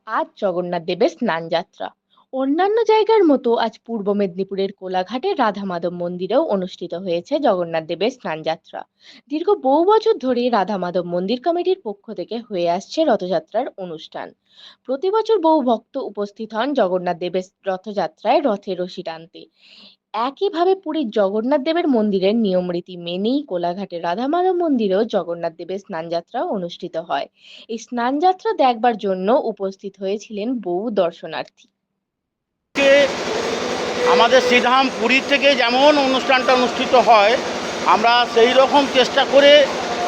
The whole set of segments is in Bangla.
আজ জগন্নাথ দেবের স্নানযাত্রা। অন্যান্য জায়গার মতো আজ পূর্ব মেদিনীপুরের কোলাঘাটে রাধা মাধব মন্দিরেও অনুষ্ঠিত হয়েছে জগন্নাথ দেবের স্নানযাত্রা। দীর্ঘ বহু বছর ধরে রাধা মাধব মন্দির কমিটির পক্ষ থেকে হয়ে আসছে রথযাত্রার অনুষ্ঠান। প্রতি বছর বহু ভক্ত উপস্থিত হন জগন্নাথ দেবের রথযাত্রায় রথে রশি টানতে। একইভাবে পুরীর জগন্নাথ দেবের মন্দিরের নিয়ম রীতি মেনেই কোলাঘাটের রাধা মাধব মন্দিরেও জগন্নাথ দেবের স্নানযাত্রা অনুষ্ঠিত হয়। এই স্নানযাত্রা দেখবার জন্য উপস্থিত হয়েছিলেন বহু দর্শনার্থী। কে আমাদের শ্রীধাম পুরী থেকে যেমন অনুষ্ঠানটা অনুষ্ঠিত হয়, আমরা সেই রকম চেষ্টা করে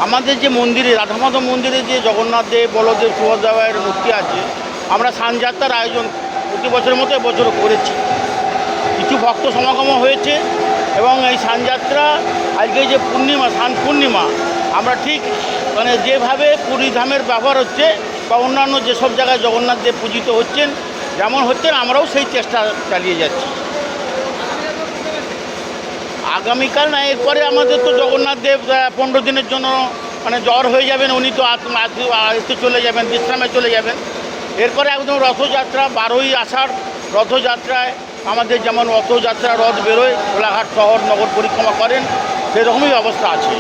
আমাদের যে মন্দিরে রাধা মাধব মন্দিরে যে জগন্নাথ দেব, বলদেব, সুভদ্রার মূর্তি আছে, আমরা স্নানযাত্রার আয়োজন প্রতি বছরের মতো এবছরও করেছি। কিছু ভক্ত সমাগমও হয়েছে এবং এই স্নানযাত্রা আজকে যে পূর্ণিমা, স্নান পূর্ণিমা, আমরা ঠিক যেভাবে পুরী ধামের ব্যবহার হচ্ছে বা অন্যান্য যেসব জায়গায় জগন্নাথ দেব পূজিত হচ্ছেন যেমন হচ্ছেন, আমরাও সেই চেষ্টা চালিয়ে যাচ্ছি। আগামীকাল না, এরপরে আমাদের তো জগন্নাথ দেব 15 দিনের জন্য জ্বর হয়ে যাবেন, উনি তো এতে চলে যাবেন, বিশ্রামে চলে যাবেন। এরপরে একদম রথযাত্রা 12ই আষাঢ় রথযাত্রায় আমাদের যেমন রথযাত্রা রথ বেরোয়, কোলাঘাট শহর নগর পরিক্রমা করেন, সেরকমই অবস্থা আছে।